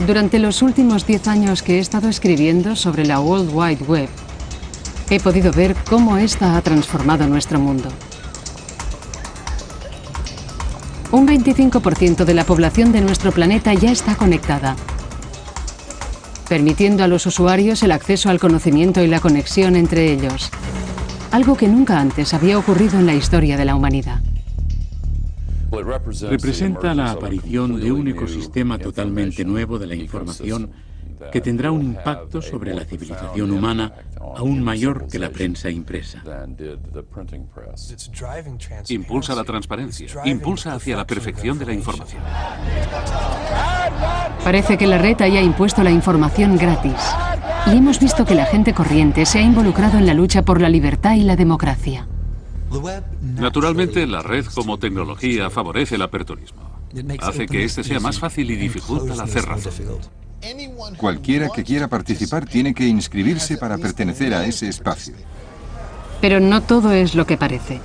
Durante los últimos 10 años que he estado escribiendo sobre la World Wide Web, he podido ver cómo esta ha transformado nuestro mundo. Un 25% de la población de nuestro planeta ya está conectada, permitiendo a los usuarios el acceso al conocimiento y la conexión entre ellos, algo que nunca antes había ocurrido en la historia de la humanidad. Representa la aparición de un ecosistema totalmente nuevo de la información que tendrá un impacto sobre la civilización humana aún mayor que la prensa impresa. Impulsa la transparencia, impulsa hacia la perfección de la información. Parece que la red haya impuesto la información gratis, y hemos visto que la gente corriente se ha involucrado en la lucha por la libertad y la democracia. Naturalmente, la red como tecnología favorece el aperturismo. Hace que este sea más fácil y dificulta la cerrazón. Cualquiera que quiera participar tiene que inscribirse para pertenecer a ese espacio. Pero no todo es lo que parece.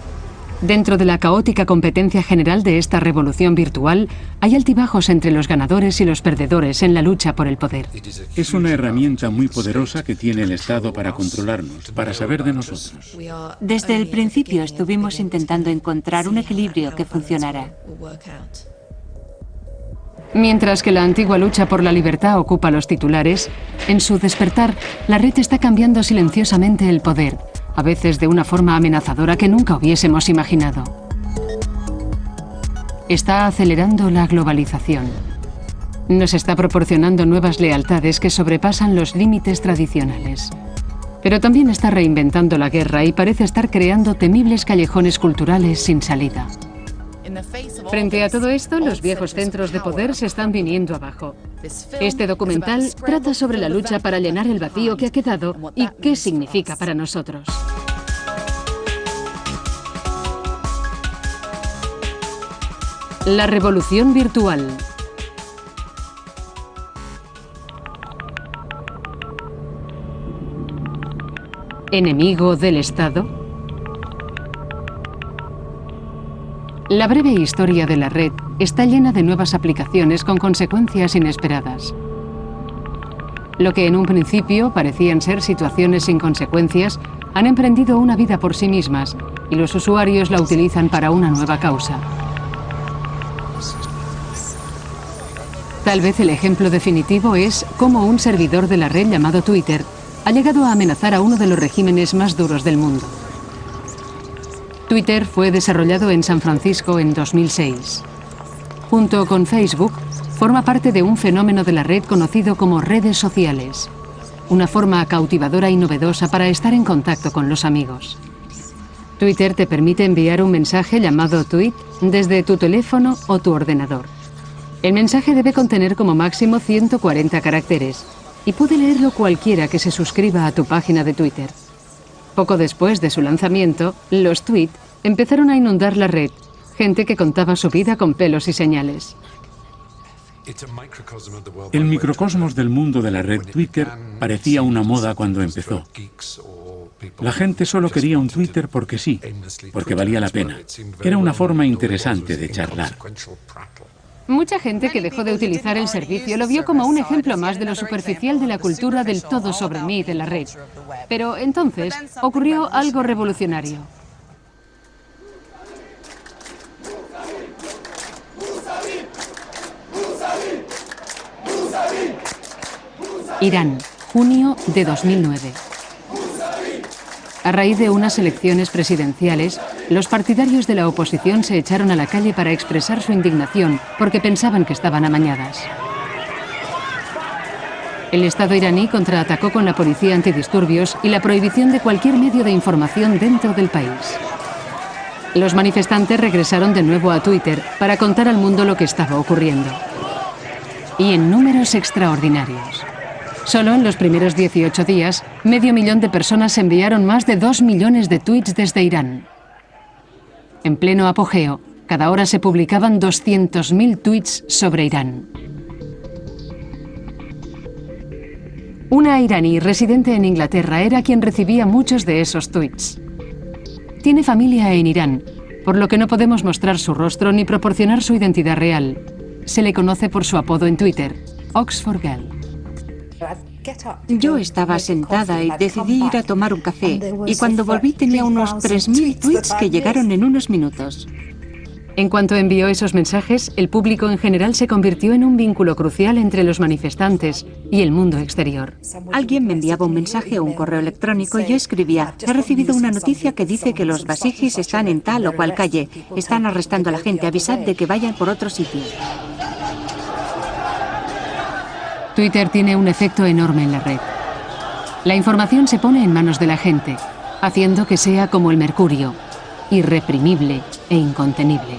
Dentro de la caótica competencia general de esta revolución virtual, hay altibajos entre los ganadores y los perdedores en la lucha por el poder. Es una herramienta muy poderosa que tiene el Estado para controlarnos, para saber de nosotros. Desde el principio estuvimos intentando encontrar un equilibrio que funcionara. Mientras que la antigua lucha por la libertad ocupa los titulares, en su despertar, la red está cambiando silenciosamente el poder, a veces de una forma amenazadora que nunca hubiésemos imaginado. Está acelerando la globalización. Nos está proporcionando nuevas lealtades que sobrepasan los límites tradicionales. Pero también está reinventando la guerra y parece estar creando temibles callejones culturales sin salida. Frente a todo esto, los viejos centros de poder se están viniendo abajo. Este documental trata sobre la lucha para llenar el vacío que ha quedado y qué significa para nosotros. La revolución virtual. ¿Enemigo del Estado? La breve historia de la red está llena de nuevas aplicaciones con consecuencias inesperadas. Lo que en un principio parecían ser situaciones sin consecuencias, han emprendido una vida por sí mismas y los usuarios la utilizan para una nueva causa. Tal vez el ejemplo definitivo es cómo un servidor de la red llamado Twitter ha llegado a amenazar a uno de los regímenes más duros del mundo. Twitter fue desarrollado en San Francisco en 2006. Junto con Facebook, forma parte de un fenómeno de la red conocido como redes sociales, una forma cautivadora y novedosa para estar en contacto con los amigos. Twitter te permite enviar un mensaje llamado tweet desde tu teléfono o tu ordenador. El mensaje debe contener como máximo 140 caracteres y puede leerlo cualquiera que se suscriba a tu página de Twitter. Poco después de su lanzamiento, los tweets empezaron a inundar la red, gente que contaba su vida con pelos y señales. El microcosmos del mundo de la red Twitter parecía una moda cuando empezó. La gente solo quería un Twitter porque sí, porque valía la pena. Era una forma interesante de charlar. Mucha gente que dejó de utilizar el servicio lo vio como un ejemplo más de lo superficial de la cultura del todo sobre mí de la red. Pero entonces ocurrió algo revolucionario. Irán, junio de 2009. A raíz de unas elecciones presidenciales, los partidarios de la oposición se echaron a la calle para expresar su indignación porque pensaban que estaban amañadas. El Estado iraní contraatacó con la policía antidisturbios y la prohibición de cualquier medio de información dentro del país. Los manifestantes regresaron de nuevo a Twitter para contar al mundo lo que estaba ocurriendo. Y en números extraordinarios. Solo en los primeros 18 días, 500.000 de personas enviaron más de 2 millones de tweets desde Irán. En pleno apogeo, cada hora se publicaban 200.000 tweets sobre Irán. Una iraní residente en Inglaterra era quien recibía muchos de esos tweets. Tiene familia en Irán, por lo que no podemos mostrar su rostro ni proporcionar su identidad real. Se le conoce por su apodo en Twitter, Oxford Girl. Yo estaba sentada y decidí ir a tomar un café, y cuando volví tenía unos 3.000 tweets que llegaron en unos minutos. En cuanto envió esos mensajes, el público en general se convirtió en un vínculo crucial entre los manifestantes y el mundo exterior. Alguien me enviaba un mensaje o un correo electrónico y yo escribía: he recibido una noticia que dice que los basijis están en tal o cual calle, están arrestando a la gente, avisad de que vayan por otro sitio. Twitter tiene un efecto enorme en la red. La información se pone en manos de la gente, haciendo que sea como el mercurio, irreprimible e incontenible.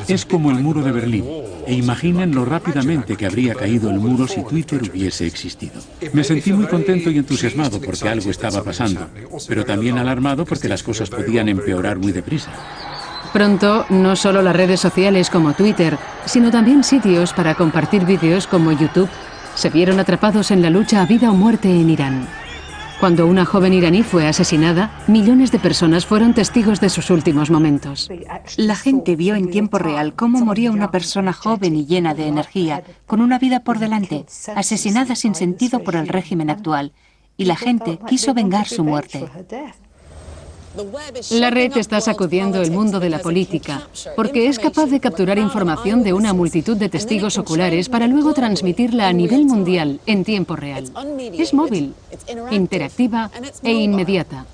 Es como el muro de Berlín, e imaginen lo rápidamente que habría caído el muro si Twitter hubiese existido. Me sentí muy contento y entusiasmado porque algo estaba pasando, pero también alarmado porque las cosas podían empeorar muy deprisa. Pronto, no solo las redes sociales como Twitter, sino también sitios para compartir vídeos como YouTube, se vieron atrapados en la lucha a vida o muerte en Irán. Cuando una joven iraní fue asesinada, millones de personas fueron testigos de sus últimos momentos. La gente vio en tiempo real cómo moría una persona joven y llena de energía, con una vida por delante, asesinada sin sentido por el régimen actual, y la gente quiso vengar su muerte. La red está sacudiendo el mundo de la política, porque es capaz de capturar información de una multitud de testigos oculares para luego transmitirla a nivel mundial en tiempo real. Es móvil, interactiva e inmediata.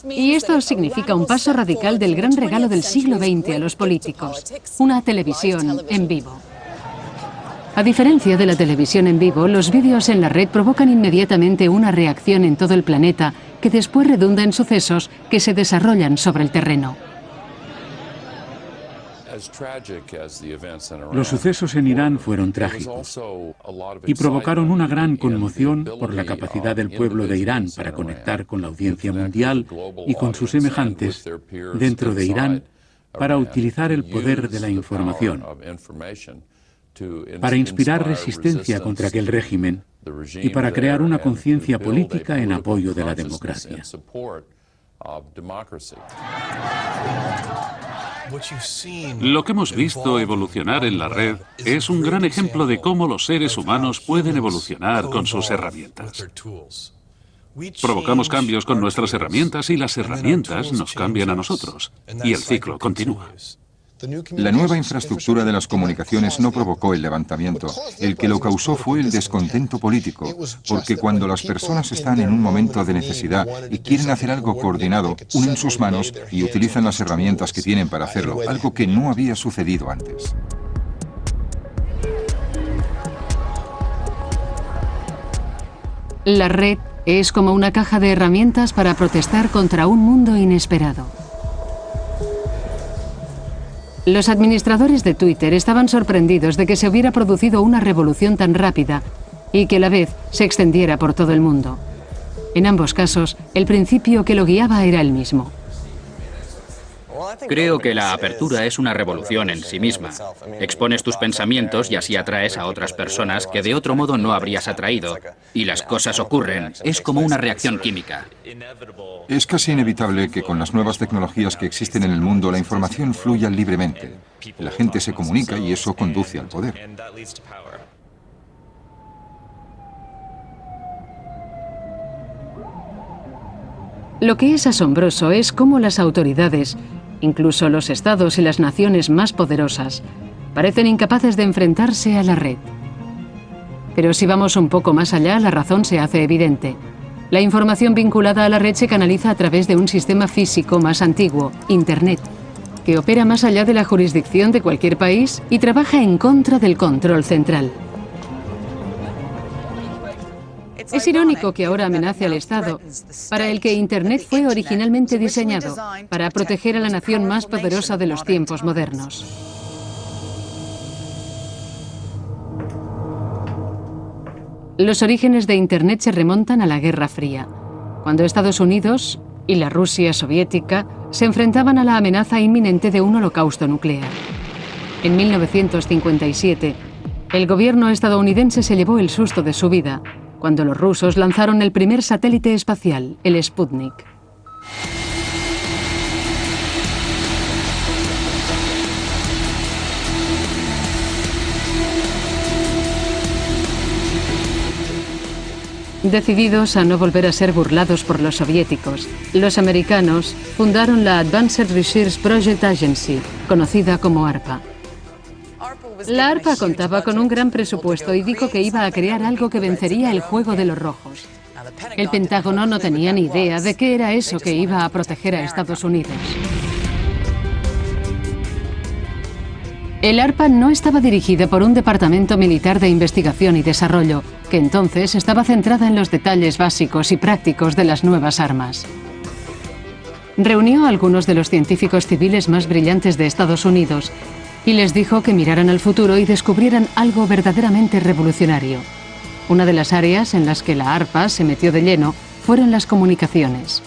Y esto significa un paso radical del gran regalo del siglo XX a los políticos, una televisión en vivo. A diferencia de la televisión en vivo, los vídeos en la red provocan inmediatamente una reacción en todo el planeta que después redunda en sucesos que se desarrollan sobre el terreno. Los sucesos en Irán fueron trágicos y provocaron una gran conmoción por la capacidad del pueblo de Irán para conectar con la audiencia mundial y con sus semejantes dentro de Irán para utilizar el poder de la información, para inspirar resistencia contra aquel régimen y para crear una conciencia política en apoyo de la democracia. Lo que hemos visto evolucionar en la red es un gran ejemplo de cómo los seres humanos pueden evolucionar con sus herramientas. Provocamos cambios con nuestras herramientas y las herramientas nos cambian a nosotros, y el ciclo continúa. La nueva infraestructura de las comunicaciones no provocó el levantamiento. El que lo causó fue el descontento político, porque cuando las personas están en un momento de necesidad y quieren hacer algo coordinado, unen sus manos y utilizan las herramientas que tienen para hacerlo, algo que no había sucedido antes. La red es como una caja de herramientas para protestar contra un mundo inesperado. Los administradores de Twitter estaban sorprendidos de que se hubiera producido una revolución tan rápida y que a la vez se extendiera por todo el mundo. En ambos casos, el principio que lo guiaba era el mismo. Creo que la apertura es una revolución en sí misma. Expones tus pensamientos y así atraes a otras personas que de otro modo no habrías atraído. Y las cosas ocurren. Es como una reacción química. Es casi inevitable que con las nuevas tecnologías que existen en el mundo la información fluya libremente. La gente se comunica y eso conduce al poder. Lo que es asombroso es cómo las autoridades, incluso los estados y las naciones más poderosas, parecen incapaces de enfrentarse a la red. Pero si vamos un poco más allá, la razón se hace evidente. La información vinculada a la red se canaliza a través de un sistema físico más antiguo, Internet, que opera más allá de la jurisdicción de cualquier país y trabaja en contra del control central. Es irónico que ahora amenace al Estado, para el que Internet fue originalmente diseñado para proteger a la nación más poderosa de los tiempos modernos. Los orígenes de Internet se remontan a la Guerra Fría, cuando Estados Unidos y la Rusia soviética se enfrentaban a la amenaza inminente de un holocausto nuclear. En 1957, el gobierno estadounidense se llevó el susto de su vida cuando los rusos lanzaron el primer satélite espacial, el Sputnik. Decididos a no volver a ser burlados por los soviéticos, los americanos fundaron la Advanced Research Project Agency, conocida como ARPA. La ARPA contaba con un gran presupuesto y dijo que iba a crear algo que vencería el juego de los rojos. El Pentágono no tenía ni idea de qué era eso que iba a proteger a Estados Unidos. El ARPA no estaba dirigida por un departamento militar de investigación y desarrollo, que entonces estaba centrada en los detalles básicos y prácticos de las nuevas armas. Reunió a algunos de los científicos civiles más brillantes de Estados Unidos y les dijo que miraran al futuro y descubrieran algo verdaderamente revolucionario. Una de las áreas en las que la ARPA se metió de lleno fueron las comunicaciones.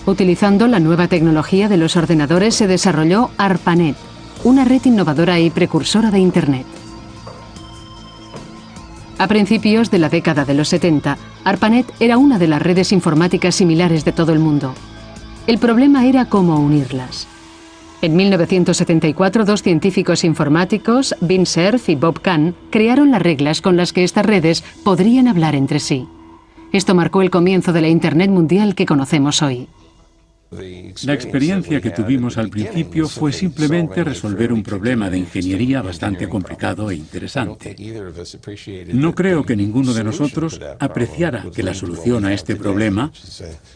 Utilizando la nueva tecnología de los ordenadores se desarrolló ARPANET, una red innovadora y precursora de Internet. A principios de la década de los 70, ARPANET era una de las redes informáticas similares de todo el mundo. El problema era cómo unirlas. En 1974, dos científicos informáticos, Vint Cerf y Bob Kahn, crearon las reglas con las que estas redes podrían hablar entre sí. Esto marcó el comienzo de la Internet mundial que conocemos hoy. La experiencia que tuvimos al principio fue simplemente resolver un problema de ingeniería bastante complicado e interesante. No creo que ninguno de nosotros apreciara que la solución a este problema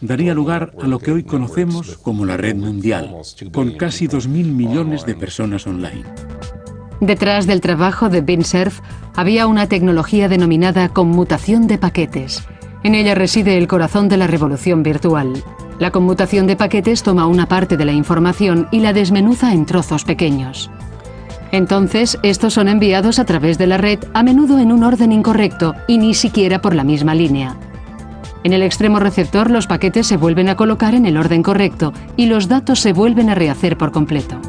daría lugar a lo que hoy conocemos como la red mundial, con casi 2.000 millones de personas online. Detrás del trabajo de Vint Cerf había una tecnología denominada conmutación de paquetes. En ella reside el corazón de la revolución virtual. La conmutación de paquetes toma una parte de la información y la desmenuza en trozos pequeños. Entonces, estos son enviados a través de la red, a menudo en un orden incorrecto y ni siquiera por la misma línea. En el extremo receptor, los paquetes se vuelven a colocar en el orden correcto y los datos se vuelven a rehacer por completo.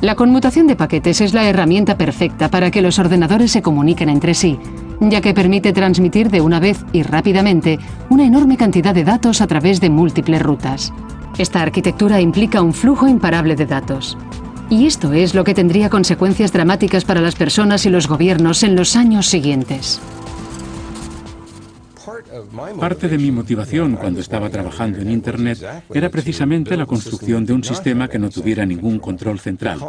La conmutación de paquetes es la herramienta perfecta para que los ordenadores se comuniquen entre sí, ya que permite transmitir de una vez y rápidamente una enorme cantidad de datos a través de múltiples rutas. Esta arquitectura implica un flujo imparable de datos. Y esto es lo que tendría consecuencias dramáticas para las personas y los gobiernos en los años siguientes. Parte de mi motivación cuando estaba trabajando en Internet era precisamente la construcción de un sistema que no tuviera ningún control central.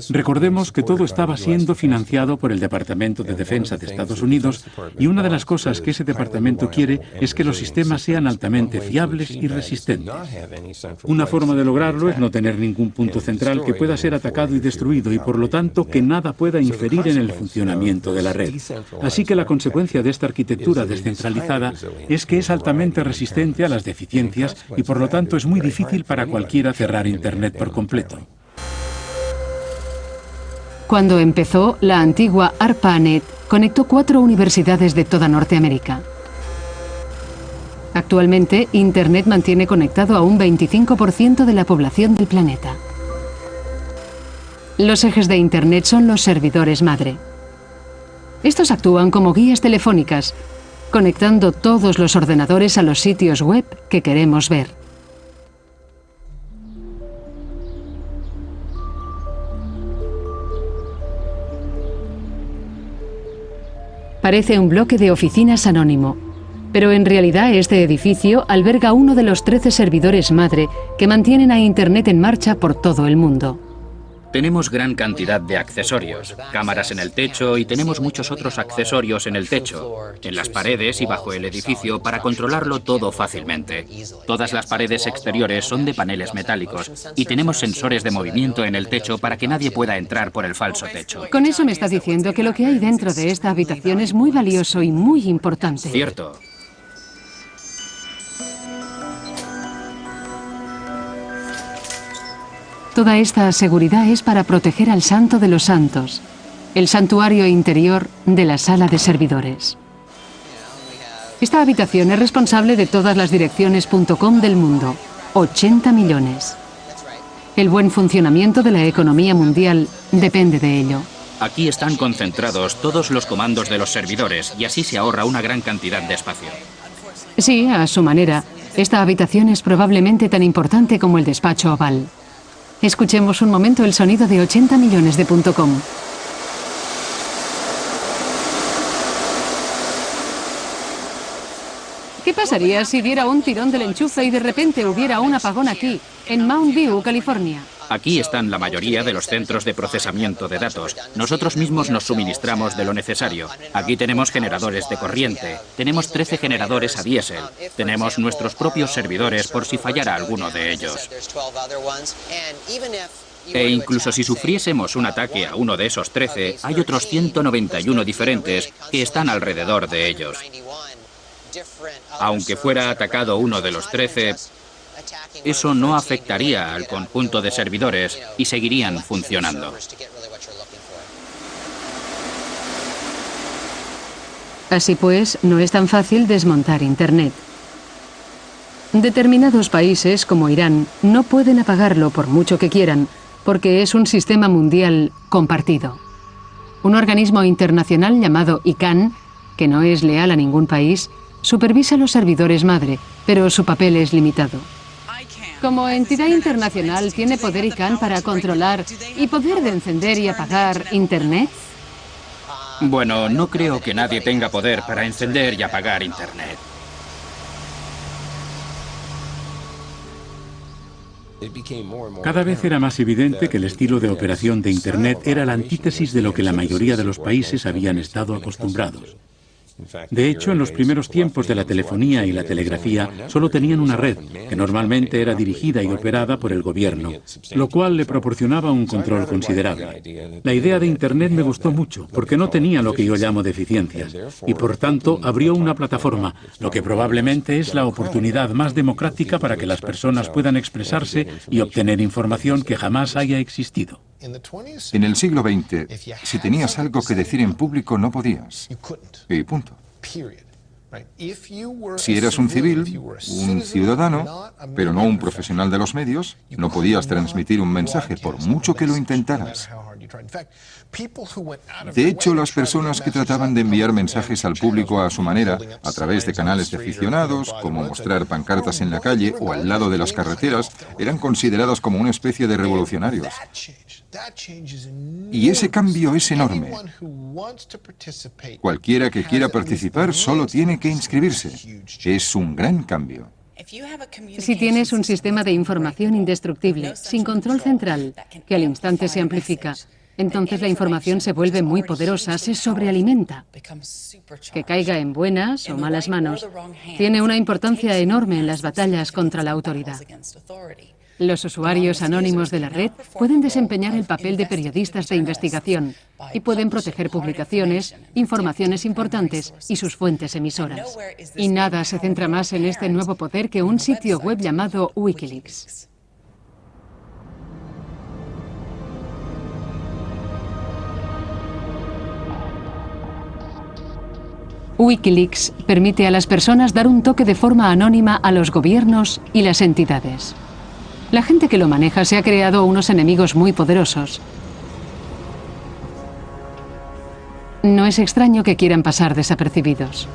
Recordemos que todo estaba siendo financiado por el Departamento de Defensa de Estados Unidos y una de las cosas que ese departamento quiere es que los sistemas sean altamente fiables y resistentes. Una forma de lograrlo es no tener ningún punto central que pueda ser atacado y destruido y por lo tanto que nada pueda inferir en el funcionamiento de la red. Así que la consecuencia de esta arquitectura descentralizada es que es altamente resistente a las deficiencias y por lo tanto es muy difícil para cualquiera cerrar Internet por completo. Cuando empezó, la antigua ARPANET conectó 4 universidades de toda Norteamérica. Actualmente, Internet mantiene conectado a un 25% de la población del planeta. Los ejes de Internet son los servidores madre. Estos actúan como guías telefónicas, conectando todos los ordenadores a los sitios web que queremos ver. Parece un bloque de oficinas anónimo, pero en realidad este edificio alberga uno de los 13 servidores madre que mantienen a Internet en marcha por todo el mundo. Tenemos gran cantidad de accesorios, cámaras en el techo y tenemos muchos otros accesorios en el techo, en las paredes y bajo el edificio para controlarlo todo fácilmente. Todas las paredes exteriores son de paneles metálicos y tenemos sensores de movimiento en el techo para que nadie pueda entrar por el falso techo. Con eso me estás diciendo que lo que hay dentro de esta habitación es muy valioso y muy importante. Cierto. Toda esta seguridad es para proteger al Santo de los Santos, el santuario interior de la sala de servidores. Esta habitación es responsable de todas las direcciones.com del mundo, 80 millones. El buen funcionamiento de la economía mundial depende de ello. Aquí están concentrados todos los comandos de los servidores y así se ahorra una gran cantidad de espacio. Sí, a su manera. Esta habitación es probablemente tan importante como el despacho oval. Escuchemos un momento el sonido de 80 millones de .com. pasaría si diera un tirón del enchufe y de repente hubiera un apagón aquí, en Mount View, California? Aquí están la mayoría de los centros de procesamiento de datos. Nosotros mismos nos suministramos de lo necesario. Aquí tenemos generadores de corriente, tenemos 13 generadores a diésel, tenemos nuestros propios servidores por si fallara alguno de ellos. E incluso si sufriésemos un ataque a uno de esos 13, hay otros 191 diferentes que están alrededor de ellos. Aunque fuera atacado uno de los 13, eso no afectaría al conjunto de servidores y seguirían funcionando. Así pues, no es tan fácil desmontar Internet. Determinados países, como Irán, no pueden apagarlo por mucho que quieran, porque es un sistema mundial compartido. Un organismo internacional llamado ICANN, que no es leal a ningún país, supervisa los servidores madre, pero su papel es limitado. Como entidad internacional, ¿tiene poder ICANN para controlar y poder de encender y apagar Internet? Bueno, no creo que nadie tenga poder para encender y apagar Internet. Cada vez era más evidente que el estilo de operación de Internet era la antítesis de lo que la mayoría de los países habían estado acostumbrados. De hecho, en los primeros tiempos de la telefonía y la telegrafía solo tenían una red, que normalmente era dirigida y operada por el gobierno, lo cual le proporcionaba un control considerable. La idea de Internet me gustó mucho, porque no tenía lo que yo llamo deficiencias, y por tanto abrió una plataforma, lo que probablemente es la oportunidad más democrática para que las personas puedan expresarse y obtener información que jamás haya existido. En el siglo XX, si tenías algo que decir en público, no podías. Y punto. Si eras un civil, un ciudadano, pero no un profesional de los medios, no podías transmitir un mensaje por mucho que lo intentaras. De hecho, las personas que trataban de enviar mensajes al público a su manera, a través de canales de aficionados, como mostrar pancartas en la calle o al lado de las carreteras, eran consideradas como una especie de revolucionarios. Y ese cambio es enorme. Cualquiera que quiera participar solo tiene que inscribirse. Es un gran cambio. Si tienes un sistema de información indestructible, sin control central, que al instante se amplifica, entonces la información se vuelve muy poderosa, se sobrealimenta. Que caiga en buenas o malas manos tiene una importancia enorme en las batallas contra la autoridad. Los usuarios anónimos de la red pueden desempeñar el papel de periodistas de investigación y pueden proteger publicaciones, informaciones importantes y sus fuentes emisoras. Y nada se centra más en este nuevo poder que un sitio web llamado Wikileaks. Wikileaks permite a las personas dar un toque de forma anónima a los gobiernos y las entidades. La gente que lo maneja se ha creado unos enemigos muy poderosos. No es extraño que quieran pasar desapercibidos.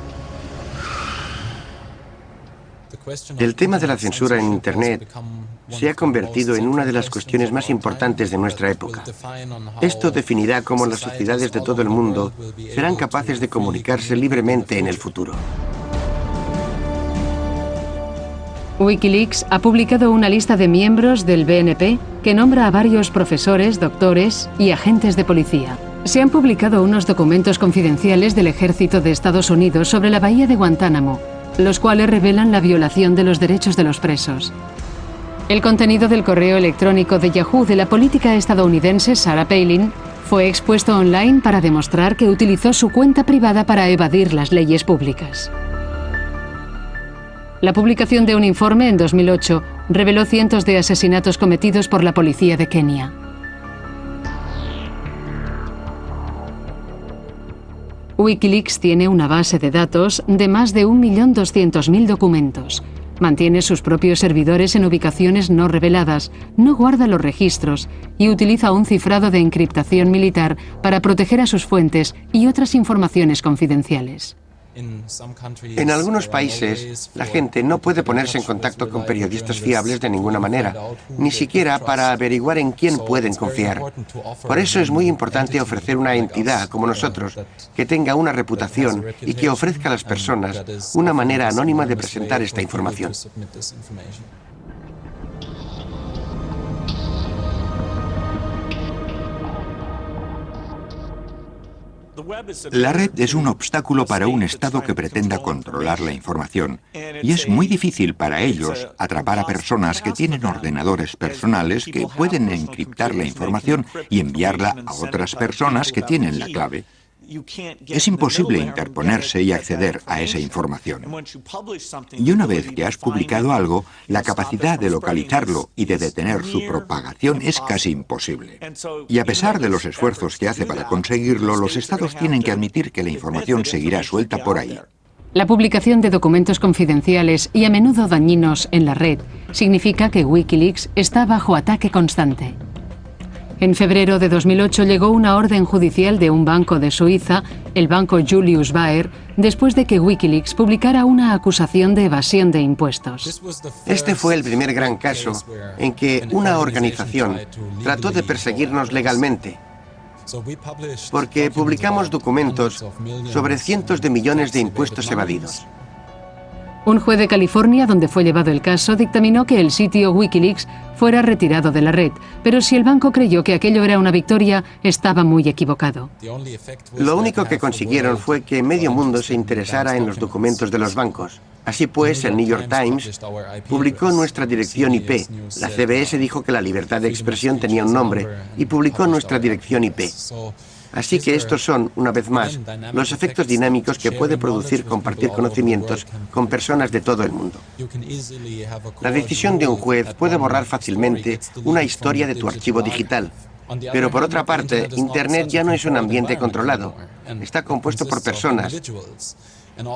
El tema de la censura en Internet se ha convertido en una de las cuestiones más importantes de nuestra época. Esto definirá cómo las sociedades de todo el mundo serán capaces de comunicarse libremente en el futuro. Wikileaks ha publicado una lista de miembros del BNP que nombra a varios profesores, doctores y agentes de policía. Se han publicado unos documentos confidenciales del ejército de Estados Unidos sobre la bahía de Guantánamo, los cuales revelan la violación de los derechos de los presos. El contenido del correo electrónico de Yahoo de la política estadounidense Sarah Palin fue expuesto online para demostrar que utilizó su cuenta privada para evadir las leyes públicas. La publicación de un informe en 2008 reveló cientos de asesinatos cometidos por la policía de Kenia. Wikileaks tiene una base de datos de más de 1.200.000 documentos. Mantiene sus propios servidores en ubicaciones no reveladas, no guarda los registros y utiliza un cifrado de encriptación militar para proteger a sus fuentes y otras informaciones confidenciales. En algunos países, la gente no puede ponerse en contacto con periodistas fiables de ninguna manera, ni siquiera para averiguar en quién pueden confiar. Por eso es muy importante ofrecer una entidad como nosotros, que tenga una reputación y que ofrezca a las personas una manera anónima de presentar esta información. La red es un obstáculo para un Estado que pretenda controlar la información, y es muy difícil para ellos atrapar a personas que tienen ordenadores personales que pueden encriptar la información y enviarla a otras personas que tienen la clave. Es imposible interponerse y acceder a esa información. Y una vez que has publicado algo, la capacidad de localizarlo y de detener su propagación es casi imposible. Y a pesar de los esfuerzos que hace para conseguirlo, los estados tienen que admitir que la información seguirá suelta por ahí. La publicación de documentos confidenciales y a menudo dañinos en la red significa que Wikileaks está bajo ataque constante. En febrero de 2008 llegó una orden judicial de un banco de Suiza, el banco Julius Baer, después de que Wikileaks publicara una acusación de evasión de impuestos. Este fue el primer gran caso en que una organización trató de perseguirnos legalmente, porque publicamos documentos sobre cientos de millones de impuestos evadidos. Un juez de California, donde fue llevado el caso, dictaminó que el sitio Wikileaks fuera retirado de la red, pero si el banco creyó que aquello era una victoria, estaba muy equivocado. Lo único que consiguieron fue que medio mundo se interesara en los documentos de los bancos. Así pues, el New York Times publicó nuestra dirección IP. La CBS dijo que la libertad de expresión tenía un nombre y publicó nuestra dirección IP. Así que estos son, una vez más, los efectos dinámicos que puede producir compartir conocimientos con personas de todo el mundo. La decisión de un juez puede borrar fácilmente una historia de tu archivo digital. Pero por otra parte, Internet ya no es un ambiente controlado. Está compuesto por personas.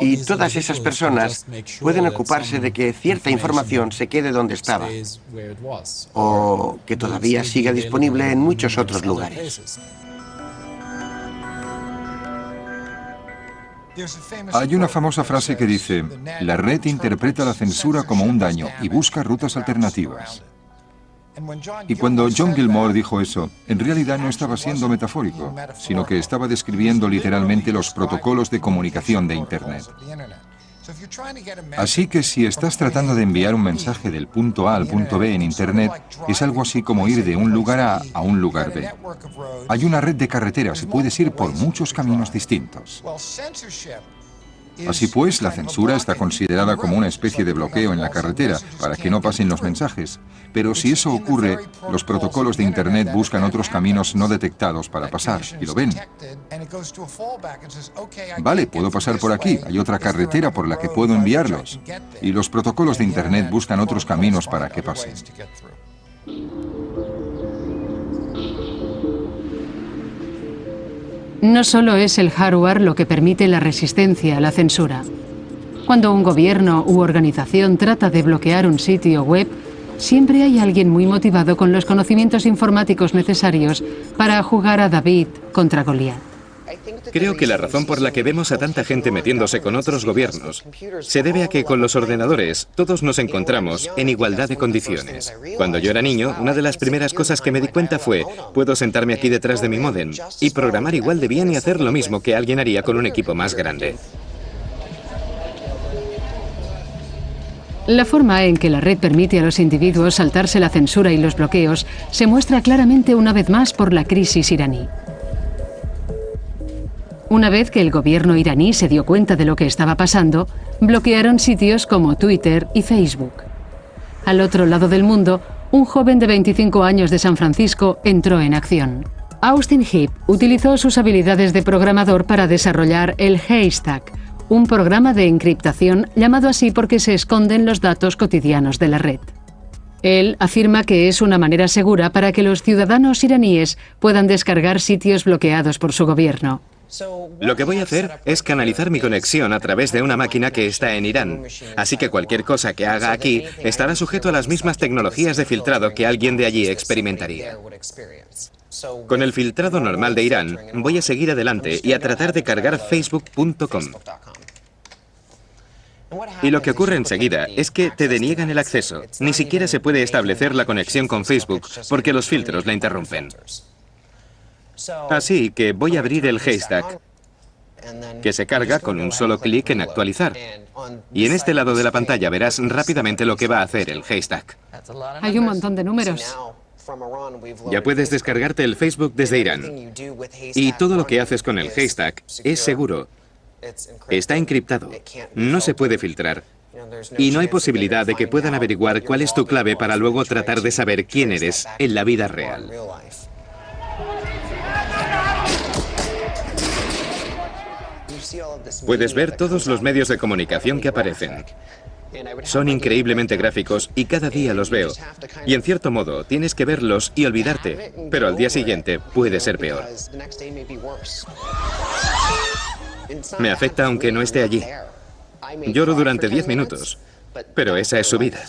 Y todas esas personas pueden ocuparse de que cierta información se quede donde estaba. O que todavía siga disponible en muchos otros lugares. Hay una famosa frase que dice: la red interpreta la censura como un daño y busca rutas alternativas. Y cuando John Gilmore dijo eso, en realidad no estaba siendo metafórico, sino que estaba describiendo literalmente los protocolos de comunicación de Internet. Así que si estás tratando de enviar un mensaje del punto A al punto B en Internet, es algo así como ir de un lugar A a un lugar B. Hay una red de carreteras y puedes ir por muchos caminos distintos. Así pues, la censura está considerada como una especie de bloqueo en la carretera para que no pasen los mensajes. Pero si eso ocurre, los protocolos de Internet buscan otros caminos no detectados para pasar, y lo ven. Vale, puedo pasar por aquí, hay otra carretera por la que puedo enviarlos. Y los protocolos de Internet buscan otros caminos para que pasen. No solo es el hardware lo que permite la resistencia a la censura. Cuando un gobierno u organización trata de bloquear un sitio web, siempre hay alguien muy motivado con los conocimientos informáticos necesarios para jugar a David contra Goliat. Creo que la razón por la que vemos a tanta gente metiéndose con otros gobiernos se debe a que con los ordenadores todos nos encontramos en igualdad de condiciones. Cuando yo era niño, una de las primeras cosas que me di cuenta fue: puedo sentarme aquí detrás de mi módem y programar igual de bien y hacer lo mismo que alguien haría con un equipo más grande. La forma en que la red permite a los individuos saltarse la censura y los bloqueos se muestra claramente una vez más por la crisis iraní. Una vez que el gobierno iraní se dio cuenta de lo que estaba pasando, bloquearon sitios como Twitter y Facebook. Al otro lado del mundo, un joven de 25 años de San Francisco entró en acción. Austin Heap utilizó sus habilidades de programador para desarrollar el Haystack, un programa de encriptación llamado así porque se esconden los datos cotidianos de la red. Él afirma que es una manera segura para que los ciudadanos iraníes puedan descargar sitios bloqueados por su gobierno. Lo que voy a hacer es canalizar mi conexión a través de una máquina que está en Irán. Así que cualquier cosa que haga aquí estará sujeto a las mismas tecnologías de filtrado que alguien de allí experimentaría. Con el filtrado normal de Irán, voy a seguir adelante y a tratar de cargar facebook.com. Y lo que ocurre enseguida es que te deniegan el acceso. Ni siquiera se puede establecer la conexión con Facebook porque los filtros la interrumpen. Así que voy a abrir el Haystack, que se carga con un solo clic en actualizar. Y en este lado de la pantalla verás rápidamente lo que va a hacer el Haystack. Hay un montón de números. Ya puedes descargarte el Facebook desde Irán. Y todo lo que haces con el Haystack es seguro. Está encriptado. No se puede filtrar. Y no hay posibilidad de que puedan averiguar cuál es tu clave para luego tratar de saber quién eres en la vida real. Puedes ver todos los medios de comunicación que aparecen. Son increíblemente gráficos y cada día los veo. Y en cierto modo, tienes que verlos y olvidarte, pero al día siguiente puede ser peor. Me afecta aunque no esté allí. Lloro durante 10 minutos, pero esa es su vida.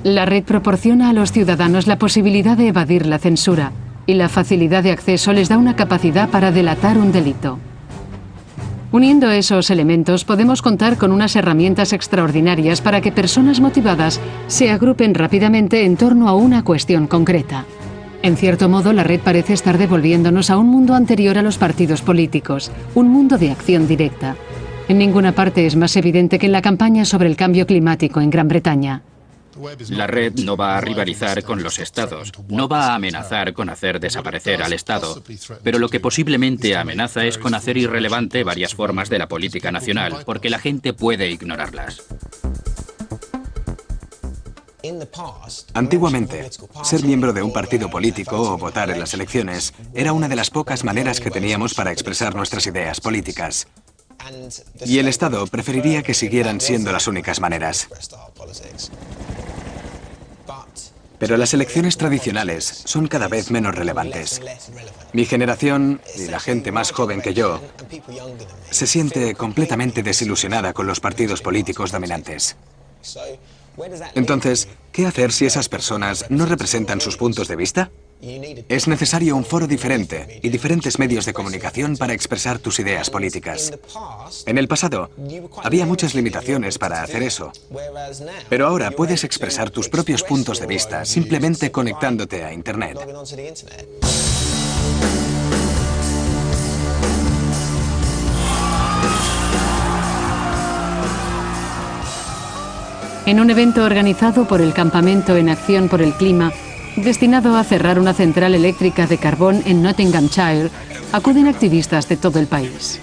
La red proporciona a los ciudadanos la posibilidad de evadir la censura, y la facilidad de acceso les da una capacidad para delatar un delito. Uniendo esos elementos, podemos contar con unas herramientas extraordinarias para que personas motivadas se agrupen rápidamente en torno a una cuestión concreta. En cierto modo, la red parece estar devolviéndonos a un mundo anterior a los partidos políticos, un mundo de acción directa. En ninguna parte es más evidente que en la campaña sobre el cambio climático en Gran Bretaña. La red no va a rivalizar con los estados, no va a amenazar con hacer desaparecer al Estado, pero lo que posiblemente amenaza es con hacer irrelevante varias formas de la política nacional, porque la gente puede ignorarlas. Antiguamente, ser miembro de un partido político o votar en las elecciones era una de las pocas maneras que teníamos para expresar nuestras ideas políticas. Y el Estado preferiría que siguieran siendo las únicas maneras. Pero las elecciones tradicionales son cada vez menos relevantes. Mi generación y la gente más joven que yo se siente completamente desilusionada con los partidos políticos dominantes. Entonces, ¿qué hacer si esas personas no representan sus puntos de vista? Es necesario un foro diferente y diferentes medios de comunicación para expresar tus ideas políticas. En el pasado, había muchas limitaciones para hacer eso. Pero ahora puedes expresar tus propios puntos de vista simplemente conectándote a Internet. En un evento organizado por el Campamento en Acción por el Clima, destinado a cerrar una central eléctrica de carbón en Nottinghamshire, acuden activistas de todo el país.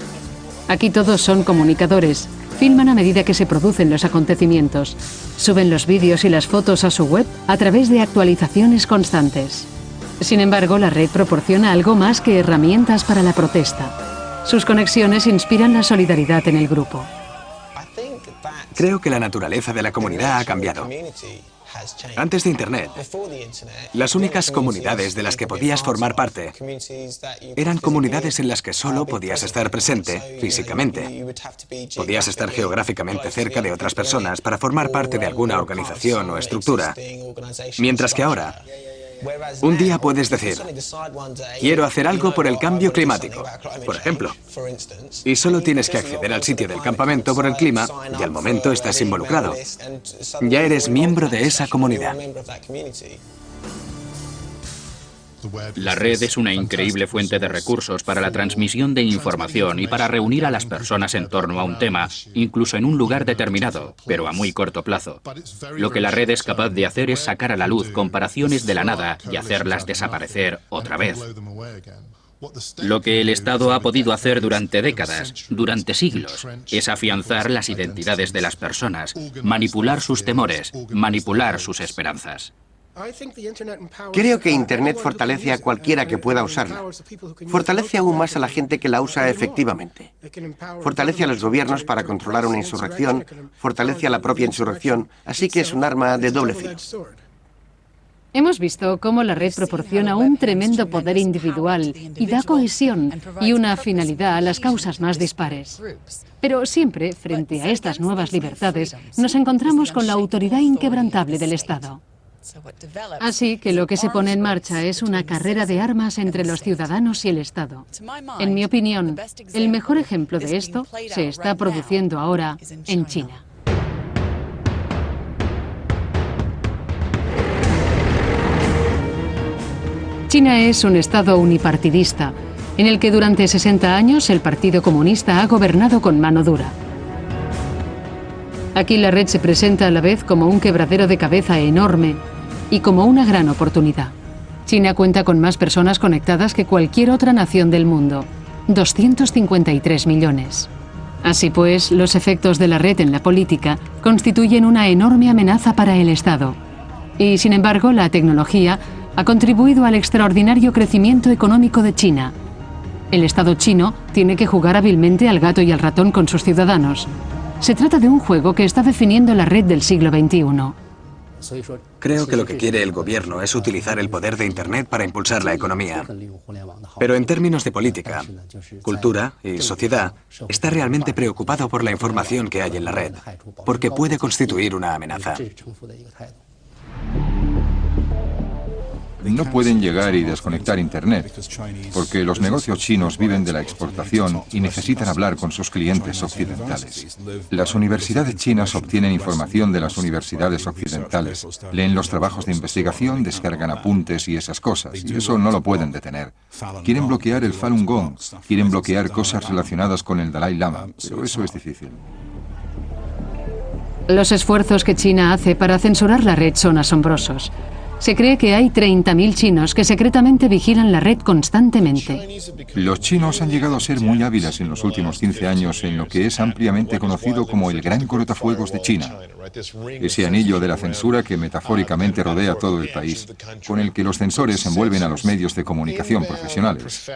Aquí todos son comunicadores, filman a medida que se producen los acontecimientos, suben los vídeos y las fotos a su web a través de actualizaciones constantes. Sin embargo, la red proporciona algo más que herramientas para la protesta. Sus conexiones inspiran la solidaridad en el grupo. Creo que la naturaleza de la comunidad ha cambiado. Antes de Internet, las únicas comunidades de las que podías formar parte eran comunidades en las que solo podías estar presente físicamente. Podías estar geográficamente cerca de otras personas para formar parte de alguna organización o estructura. Mientras que ahora, un día puedes decir, quiero hacer algo por el cambio climático, por ejemplo. Y solo tienes que acceder al sitio del campamento por el clima y al momento estás involucrado. Ya eres miembro de esa comunidad. La red es una increíble fuente de recursos para la transmisión de información y para reunir a las personas en torno a un tema, incluso en un lugar determinado, pero a muy corto plazo. Lo que la red es capaz de hacer es sacar a la luz comparaciones de la nada y hacerlas desaparecer otra vez. Lo que el Estado ha podido hacer durante décadas, durante siglos, es afianzar las identidades de las personas, manipular sus temores, manipular sus esperanzas. Creo que Internet fortalece a cualquiera que pueda usarla. Fortalece aún más a la gente que la usa efectivamente. Fortalece a los gobiernos para controlar una insurrección, fortalece a la propia insurrección, así que es un arma de doble filo. Hemos visto cómo la red proporciona un tremendo poder individual y da cohesión y una finalidad a las causas más dispares. Pero siempre, frente a estas nuevas libertades, nos encontramos con la autoridad inquebrantable del Estado. Así que lo que se pone en marcha es una carrera de armas entre los ciudadanos y el Estado. En mi opinión, el mejor ejemplo de esto se está produciendo ahora en China. China es un Estado unipartidista, en el que durante 60 años el Partido Comunista ha gobernado con mano dura. Aquí la red se presenta a la vez como un quebradero de cabeza enorme y como una gran oportunidad. China cuenta con más personas conectadas que cualquier otra nación del mundo, 253 millones. Así pues, los efectos de la red en la política constituyen una enorme amenaza para el Estado. Y, sin embargo, la tecnología ha contribuido al extraordinario crecimiento económico de China. El Estado chino tiene que jugar hábilmente al gato y al ratón con sus ciudadanos. Se trata de un juego que está definiendo la red del siglo XXI. Creo que lo que quiere el gobierno es utilizar el poder de Internet para impulsar la economía. Pero en términos de política, cultura y sociedad, está realmente preocupado por la información que hay en la red, porque puede constituir una amenaza. No pueden llegar y desconectar Internet, porque los negocios chinos viven de la exportación y necesitan hablar con sus clientes occidentales. Las universidades chinas obtienen información de las universidades occidentales, leen los trabajos de investigación, descargan apuntes y esas cosas, y eso no lo pueden detener. Quieren bloquear el Falun Gong, quieren bloquear cosas relacionadas con el Dalai Lama, pero eso es difícil. Los esfuerzos que China hace para censurar la red son asombrosos. Se cree que hay 30.000 chinos que secretamente vigilan la red constantemente. Los chinos han llegado a ser muy hábiles en los últimos 15 años en lo que es ampliamente conocido como el Gran Cortafuegos de China. Ese anillo de la censura que metafóricamente rodea todo el país, con el que los censores envuelven a los medios de comunicación profesionales.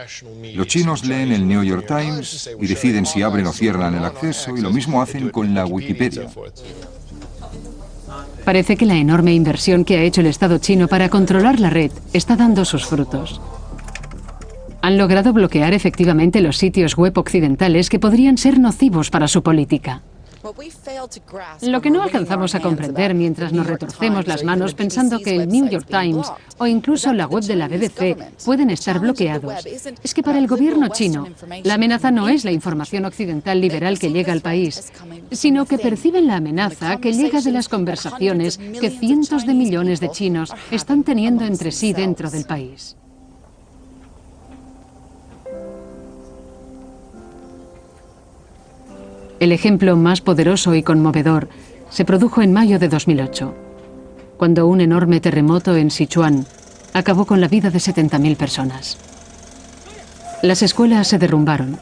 Los chinos leen el New York Times y deciden si abren o cierran el acceso, y lo mismo hacen con la Wikipedia. Parece que la enorme inversión que ha hecho el Estado chino para controlar la red está dando sus frutos. Han logrado bloquear efectivamente los sitios web occidentales que podrían ser nocivos para su política. Lo que no alcanzamos a comprender mientras nos retorcemos las manos pensando que el New York Times o incluso la web de la BBC pueden estar bloqueados, es que para el gobierno chino la amenaza no es la información occidental liberal que llega al país, sino que perciben la amenaza que llega de las conversaciones que cientos de millones de chinos están teniendo entre sí dentro del país. El ejemplo más poderoso y conmovedor se produjo en mayo de 2008, cuando un enorme terremoto en Sichuan acabó con la vida de 70.000 personas. Las escuelas se derrumbaron,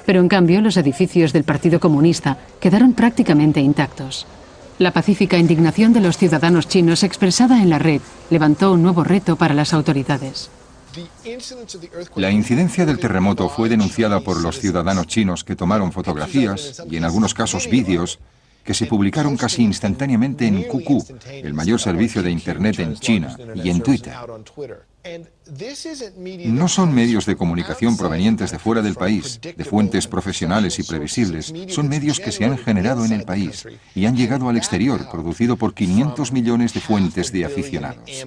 pero en cambio los edificios del Partido Comunista quedaron prácticamente intactos. La pacífica indignación de los ciudadanos chinos expresada en la red levantó un nuevo reto para las autoridades. La incidencia del terremoto fue denunciada por los ciudadanos chinos que tomaron fotografías y en algunos casos vídeos que se publicaron casi instantáneamente en QQ, el mayor servicio de Internet en China, y en Twitter. No son medios de comunicación provenientes de fuera del país, de fuentes profesionales y previsibles. Son medios que se han generado en el país y han llegado al exterior, producido por 500 millones de fuentes de aficionados.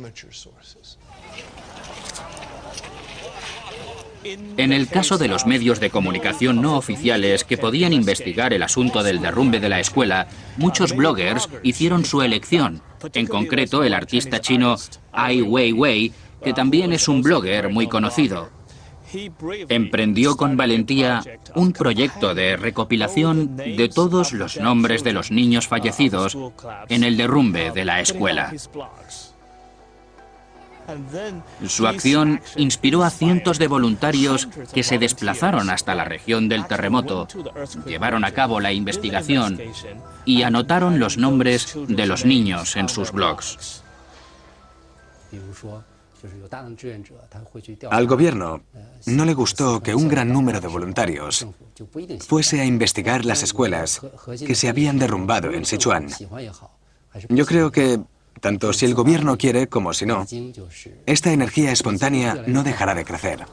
En el caso de los medios de comunicación no oficiales que podían investigar el asunto del derrumbe de la escuela, muchos bloggers hicieron su elección. En concreto, el artista chino Ai Weiwei, que también es un blogger muy conocido. Emprendió con valentía un proyecto de recopilación de todos los nombres de los niños fallecidos en el derrumbe de la escuela. Su acción inspiró a cientos de voluntarios que se desplazaron hasta la región del terremoto, llevaron a cabo la investigación y anotaron los nombres de los niños en sus blogs. Al gobierno no le gustó que un gran número de voluntarios fuese a investigar las escuelas que se habían derrumbado en Sichuan. Yo creo que tanto si el gobierno quiere como si no, esta energía espontánea no dejará de crecer.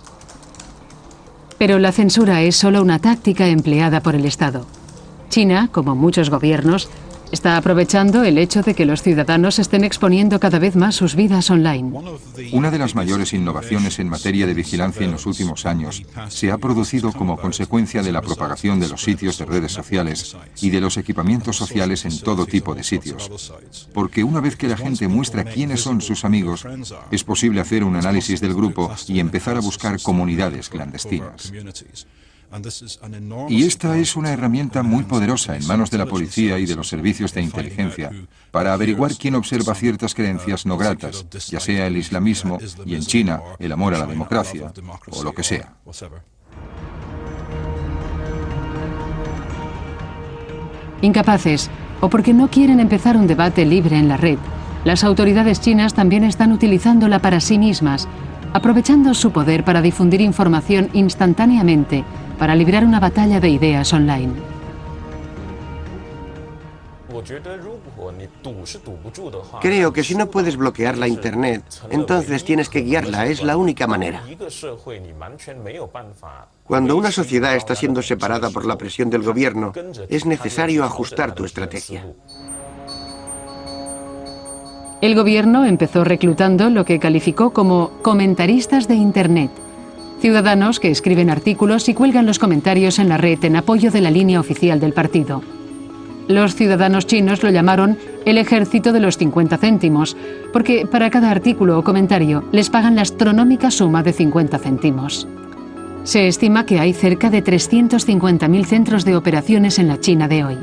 Pero la censura es solo una táctica empleada por el Estado. China, como muchos gobiernos, Está aprovechando el hecho de que los ciudadanos estén exponiendo cada vez más sus vidas online. Una de las mayores innovaciones en materia de vigilancia en los últimos años se ha producido como consecuencia de la propagación de los sitios de redes sociales y de los equipamientos sociales en todo tipo de sitios. Porque una vez que la gente muestra quiénes son sus amigos, es posible hacer un análisis del grupo y empezar a buscar comunidades clandestinas. Y esta es una herramienta muy poderosa en manos de la policía y de los servicios de inteligencia para averiguar quién observa ciertas creencias no gratas, ya sea el islamismo y en China el amor a la democracia o lo que sea. Incapaces, o porque no quieren empezar un debate libre en la red, las autoridades chinas también están utilizándola para sí mismas, aprovechando su poder para difundir información instantáneamente, para librar una batalla de ideas online. Creo que si no puedes bloquear la Internet, entonces tienes que guiarla, es la única manera. Cuando una sociedad está siendo separada por la presión del gobierno, es necesario ajustar tu estrategia. El gobierno empezó reclutando lo que calificó como comentaristas de Internet, ciudadanos que escriben artículos y cuelgan los comentarios en la red en apoyo de la línea oficial del partido. Los ciudadanos chinos lo llamaron el ejército de los 50 céntimos, porque para cada artículo o comentario les pagan la astronómica suma de 50 céntimos. Se estima que hay cerca de 350.000 centros de operaciones en la China de hoy.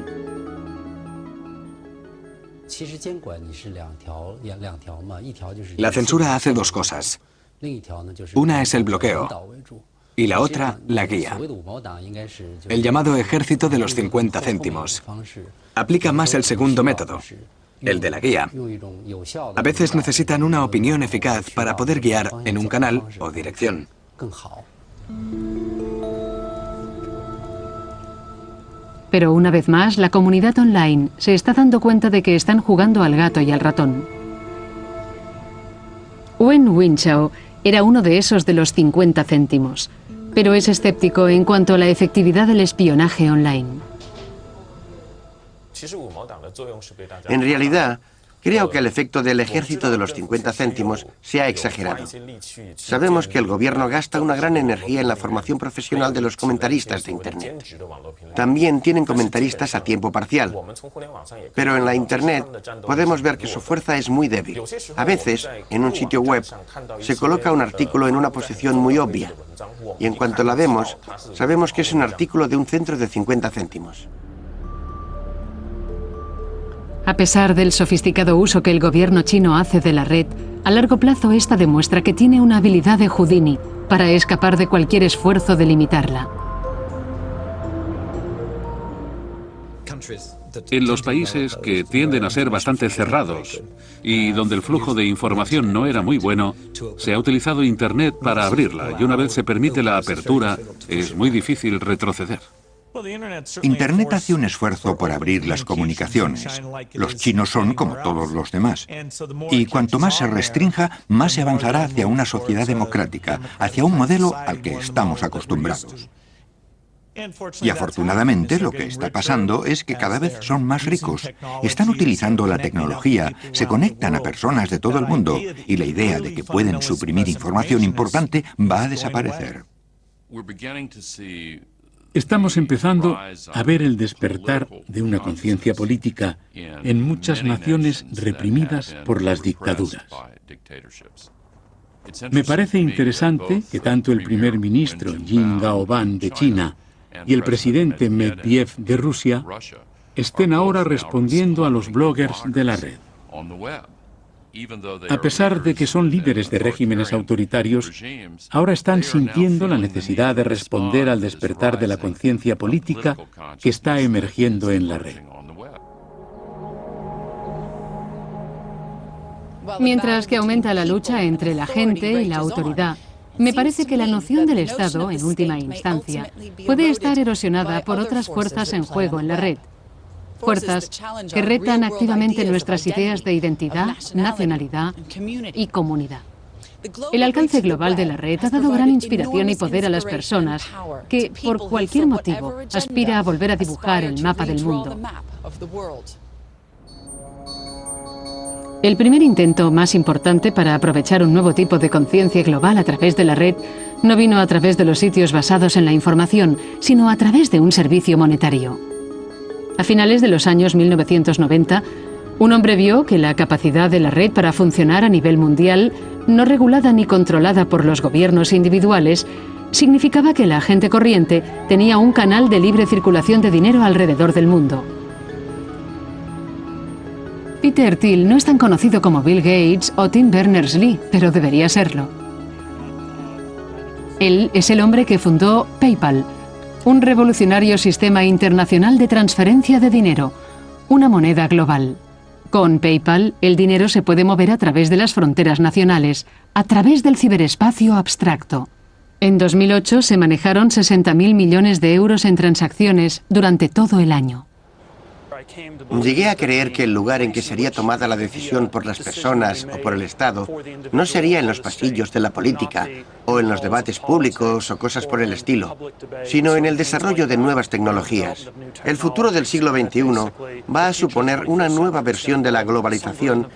La censura hace dos cosas. Una es el bloqueo y la otra, la guía. El llamado ejército de los 50 céntimos. Aplica más el segundo método, el de la guía. A veces necesitan una opinión eficaz para poder guiar en un canal o dirección. Pero una vez más, la comunidad online se está dando cuenta de que están jugando al gato y al ratón. Wen Winchao era uno de esos de los 50 céntimos, pero es escéptico en cuanto a la efectividad del espionaje online. En realidad, creo que el efecto del ejército de los 50 céntimos se ha exagerado. Sabemos que el gobierno gasta una gran energía en la formación profesional de los comentaristas de Internet. También tienen comentaristas a tiempo parcial. Pero en la Internet podemos ver que su fuerza es muy débil. A veces, en un sitio web, se coloca un artículo en una posición muy obvia. Y en cuanto la vemos, sabemos que es un artículo de un centro de 50 céntimos. A pesar del sofisticado uso que el gobierno chino hace de la red, a largo plazo esta demuestra que tiene una habilidad de Houdini para escapar de cualquier esfuerzo de limitarla. En los países que tienden a ser bastante cerrados y donde el flujo de información no era muy bueno, se ha utilizado Internet para abrirla y una vez se permite la apertura, es muy difícil retroceder. Internet hace un esfuerzo por abrir las comunicaciones. Los chinos son como todos los demás. Y cuanto más se restrinja, más se avanzará hacia una sociedad democrática, hacia un modelo al que estamos acostumbrados. Y afortunadamente lo que está pasando es que cada vez son más ricos. Están utilizando la tecnología, se conectan a personas de todo el mundo y la idea de que pueden suprimir información importante va a desaparecer. Estamos empezando a ver el despertar de una conciencia política en muchas naciones reprimidas por las dictaduras. Me parece interesante que tanto el primer ministro Jin Gaoban de China y el presidente Medvedev de Rusia estén ahora respondiendo a los bloggers de la red. A pesar de que son líderes de regímenes autoritarios, ahora están sintiendo la necesidad de responder al despertar de la conciencia política que está emergiendo en la red. Mientras que aumenta la lucha entre la gente y la autoridad, me parece que la noción del Estado, en última instancia, puede estar erosionada por otras fuerzas en juego en la red. Fuerzas que retan activamente nuestras ideas de identidad, nacionalidad y comunidad. El alcance global de la red ha dado gran inspiración y poder a las personas que, por cualquier motivo, aspira a volver a dibujar el mapa del mundo. El primer intento más importante para aprovechar un nuevo tipo de conciencia global a través de la red no vino a través de los sitios basados en la información, sino a través de un servicio monetario. A finales de los años 1990, un hombre vio que la capacidad de la red para funcionar a nivel mundial, no regulada ni controlada por los gobiernos individuales, significaba que la gente corriente tenía un canal de libre circulación de dinero alrededor del mundo. Peter Thiel no es tan conocido como Bill Gates o Tim Berners-Lee, pero debería serlo. Él es el hombre que fundó PayPal, un revolucionario sistema internacional de transferencia de dinero, una moneda global. Con PayPal, el dinero se puede mover a través de las fronteras nacionales, a través del ciberespacio abstracto. En 2008 se manejaron 60.000 millones de euros en transacciones durante todo el año. Llegué a creer que el lugar en que sería tomada la decisión por las personas o por el Estado no sería en los pasillos de la política o en los debates públicos o cosas por el estilo, sino en el desarrollo de nuevas tecnologías. El futuro del siglo XXI va a suponer una nueva versión de la globalización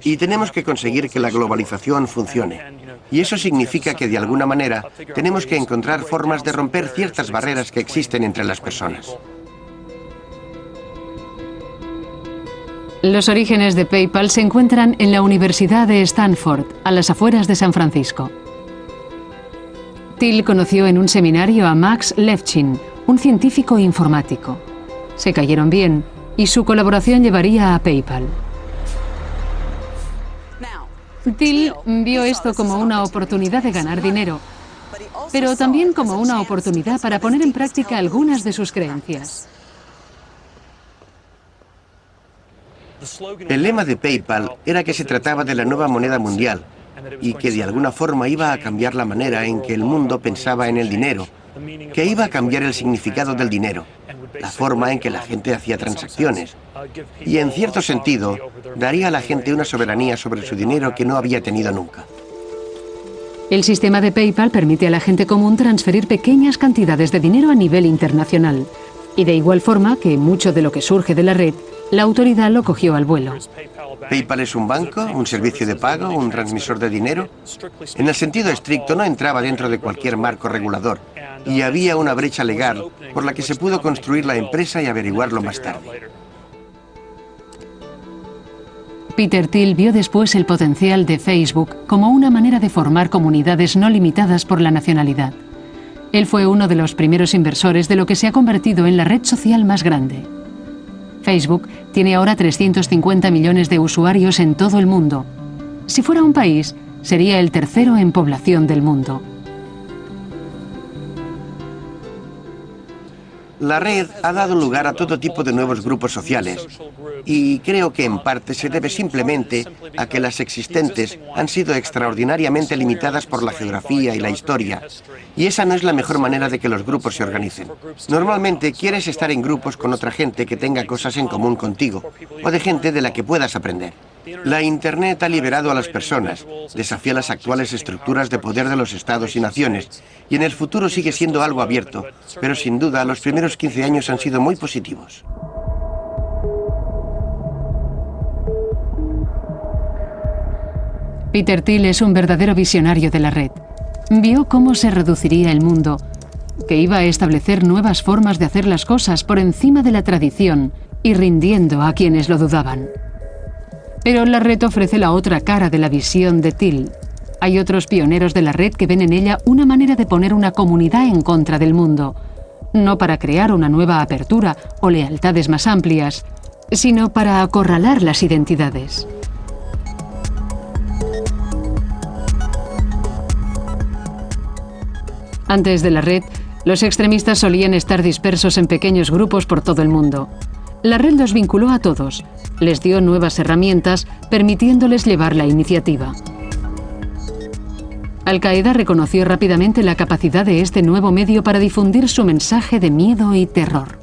y tenemos que conseguir que la globalización funcione. Y eso significa que de alguna manera tenemos que encontrar formas de romper ciertas barreras que existen entre las personas. Los orígenes de PayPal se encuentran en la Universidad de Stanford, a las afueras de San Francisco. Thiel conoció en un seminario a Max Levchin, un científico informático. Se cayeron bien y su colaboración llevaría a PayPal. Thiel vio esto como una oportunidad de ganar dinero, pero también como una oportunidad para poner en práctica algunas de sus creencias. El lema de PayPal era que se trataba de la nueva moneda mundial y que de alguna forma iba a cambiar la manera en que el mundo pensaba en el dinero, que iba a cambiar el significado del dinero, la forma en que la gente hacía transacciones y, en cierto sentido, daría a la gente una soberanía sobre su dinero que no había tenido nunca. El sistema de PayPal permite a la gente común transferir pequeñas cantidades de dinero a nivel internacional. Y de igual forma que mucho de lo que surge de la red, la autoridad lo cogió al vuelo. ¿PayPal es un banco, un servicio de pago, un transmisor de dinero? En el sentido estricto no entraba dentro de cualquier marco regulador y había una brecha legal por la que se pudo construir la empresa y averiguarlo más tarde. Peter Thiel vio después el potencial de Facebook como una manera de formar comunidades no limitadas por la nacionalidad. Él fue uno de los primeros inversores de lo que se ha convertido en la red social más grande. Facebook tiene ahora 350 millones de usuarios en todo el mundo. Si fuera un país, sería el tercero en población del mundo. La red ha dado lugar a todo tipo de nuevos grupos sociales y creo que en parte se debe simplemente a que las existentes han sido extraordinariamente limitadas por la geografía y la historia, y esa no es la mejor manera de que los grupos se organicen. Normalmente quieres estar en grupos con otra gente que tenga cosas en común contigo o de gente de la que puedas aprender. La Internet ha liberado a las personas, desafía las actuales estructuras de poder de los estados y naciones, y en el futuro sigue siendo algo abierto, pero sin duda los primeros 15 años han sido muy positivos. Peter Thiel es un verdadero visionario de la red. Vio cómo se reduciría el mundo, que iba a establecer nuevas formas de hacer las cosas por encima de la tradición y rindiendo a quienes lo dudaban. Pero la red ofrece la otra cara de la visión de Thiel. Hay otros pioneros de la red que ven en ella una manera de poner una comunidad en contra del mundo, no para crear una nueva apertura o lealtades más amplias, sino para acorralar las identidades. Antes de la red, los extremistas solían estar dispersos en pequeños grupos por todo el mundo. La red los vinculó a todos, les dio nuevas herramientas, permitiéndoles llevar la iniciativa. Al-Qaeda reconoció rápidamente la capacidad de este nuevo medio para difundir su mensaje de miedo y terror.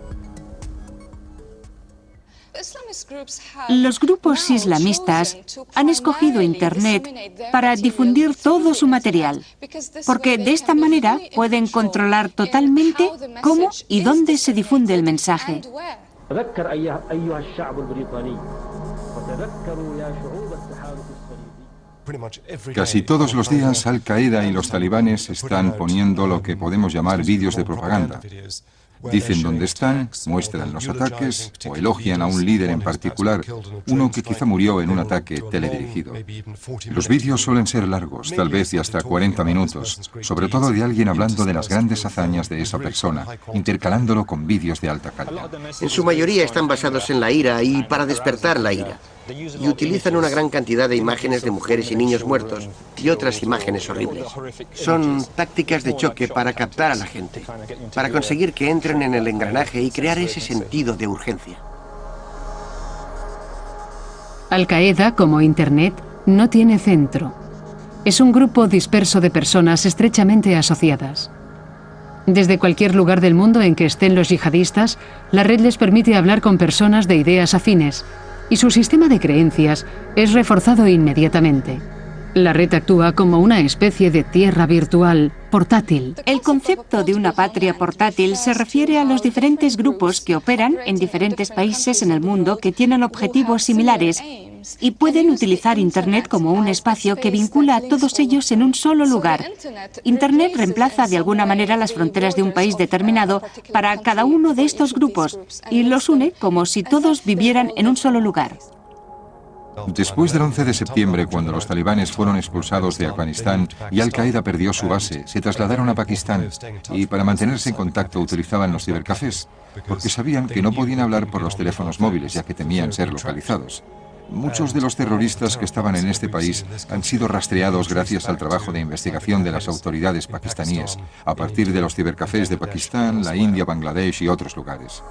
Los grupos islamistas han escogido Internet para difundir todo su material, porque de esta manera pueden controlar totalmente cómo y dónde se difunde el mensaje. Casi todos los días Al Qaeda y los talibanes están poniendo lo que podemos llamar vídeos de propaganda. Dicen dónde están, muestran los ataques o elogian a un líder en particular, uno que quizá murió en un ataque teledirigido. Los vídeos suelen ser largos, tal vez de hasta 40 minutos, sobre todo de alguien hablando de las grandes hazañas de esa persona, intercalándolo con vídeos de alta calidad. En su mayoría están basados en la ira y para despertar la ira. Y utilizan una gran cantidad de imágenes de mujeres y niños muertos y otras imágenes horribles. Son tácticas de choque para captar a la gente, para conseguir que entren en el engranaje y crear ese sentido de urgencia. Al Qaeda, como Internet, no tiene centro. Es un grupo disperso de personas estrechamente asociadas. Desde cualquier lugar del mundo en que estén los yihadistas, la red les permite hablar con personas de ideas afines, y su sistema de creencias es reforzado inmediatamente. La red actúa como una especie de tierra virtual, portátil. El concepto de una patria portátil se refiere a los diferentes grupos que operan en diferentes países en el mundo que tienen objetivos similares y pueden utilizar Internet como un espacio que vincula a todos ellos en un solo lugar. Internet reemplaza de alguna manera las fronteras de un país determinado para cada uno de estos grupos y los une como si todos vivieran en un solo lugar. Después del 11 de septiembre, cuando los talibanes fueron expulsados de Afganistán y Al Qaeda perdió su base, se trasladaron a Pakistán y para mantenerse en contacto utilizaban los cibercafés, porque sabían que no podían hablar por los teléfonos móviles, ya que temían ser localizados. Muchos de los terroristas que estaban en este país han sido rastreados gracias al trabajo de investigación de las autoridades pakistaníes, a partir de los cibercafés de Pakistán, la India, Bangladesh y otros lugares.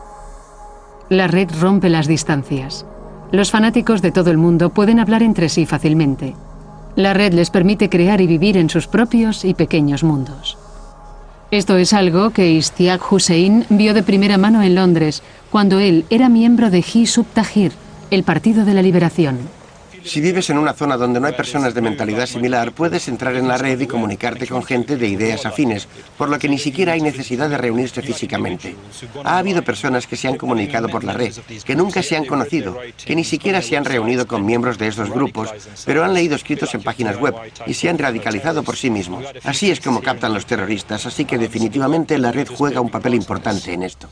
La red rompe las distancias. Los fanáticos de todo el mundo pueden hablar entre sí fácilmente. La red les permite crear y vivir en sus propios y pequeños mundos. Esto es algo que Ishtiaq Hussein vio de primera mano en Londres, cuando él era miembro de Hizb ut-Tahrir, el Partido de la Liberación. Si vives en una zona donde no hay personas de mentalidad similar, puedes entrar en la red y comunicarte con gente de ideas afines, por lo que ni siquiera hay necesidad de reunirse físicamente. Ha habido personas que se han comunicado por la red, que nunca se han conocido, que ni siquiera se han reunido con miembros de estos grupos, pero han leído escritos en páginas web y se han radicalizado por sí mismos. Así es como captan los terroristas, así que definitivamente la red juega un papel importante en esto.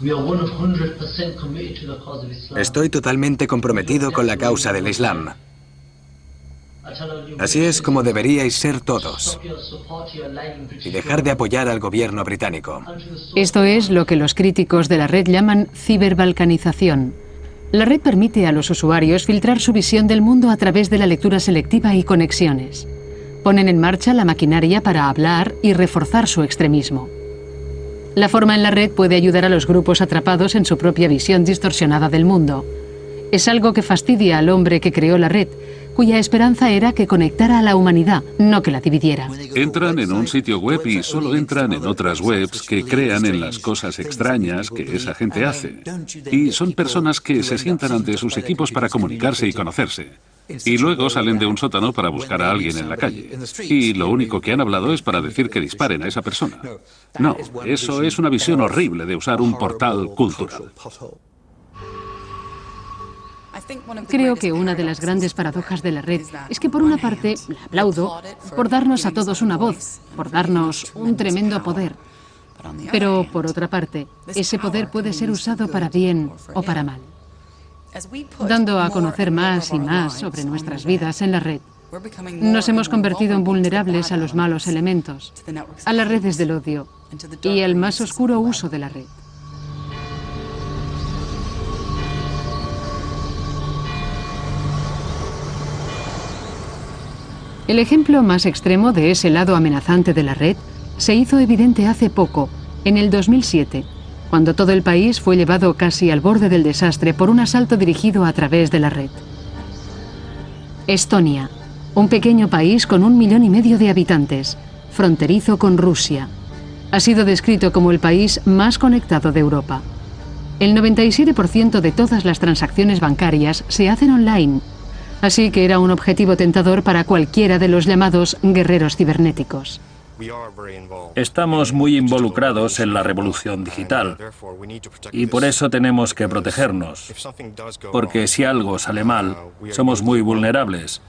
Estoy totalmente comprometido con la causa del Islam. Así es como deberíais ser todos. Y dejar de apoyar al gobierno británico. Esto es lo que los críticos de la red llaman ciberbalcanización. La red permite a los usuarios filtrar su visión del mundo a través de la lectura selectiva y conexiones. Ponen en marcha la maquinaria para hablar y reforzar su extremismo. La forma en la red puede ayudar a los grupos atrapados en su propia visión distorsionada del mundo. Es algo que fastidia al hombre que creó la red, cuya esperanza era que conectara a la humanidad, no que la dividiera. Entran en un sitio web y solo entran en otras webs que crean en las cosas extrañas que esa gente hace. Y son personas que se sientan ante sus equipos para comunicarse y conocerse. Y luego salen de un sótano para buscar a alguien en la calle. Y lo único que han hablado es para decir que disparen a esa persona. No, eso es una visión horrible de usar un portal cultural. Creo que una de las grandes paradojas de la red es que por una parte la aplaudo por darnos a todos una voz, por darnos un tremendo poder. Pero por otra parte, ese poder puede ser usado para bien o para mal. Dando a conocer más y más sobre nuestras vidas en la red, nos hemos convertido en vulnerables a los malos elementos, a las redes del odio y al más oscuro uso de la red. El ejemplo más extremo de ese lado amenazante de la red se hizo evidente hace poco, en el 2007, cuando todo el país fue llevado casi al borde del desastre por un asalto dirigido a través de la red. Estonia, un pequeño país con 1,5 millones de habitantes, fronterizo con Rusia, ha sido descrito como el país más conectado de Europa. El 97% de todas las transacciones bancarias se hacen online, así que era un objetivo tentador para cualquiera de los llamados guerreros cibernéticos. Estamos muy involucrados en la revolución digital y por eso tenemos que protegernos, porque si algo sale mal, somos muy vulnerables,